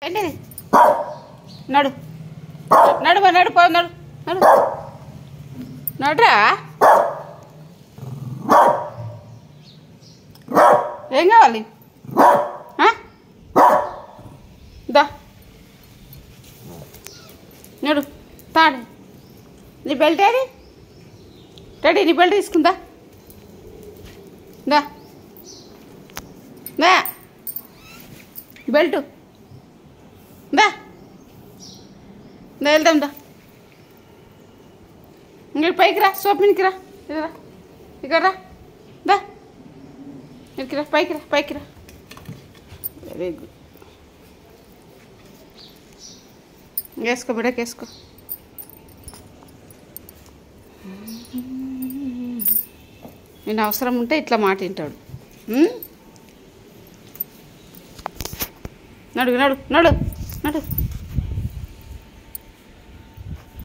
ఏంటిది? నడు నడు నడు పో నడు నడు నడురా. ఏం కావాలి? దా నడు తాడు. నీ బెల్ట్ ఏది? రెడీ, నీ బెల్ట్ తీసుకుందా? దా దా బెల్ట్ దా దా వెళ్దాం దా. ఇంకా పైకి రా, సోప్నికి రా, రా ఇక్కడ రా, దా ఇక్కడికి రా, పైకి రా. Very good. వేసుకో బిడ్డకి వేసుకో. నేను అవసరం ఉంటే ఇట్లా మాట వింటాడు. నడు నడు నడు నడు.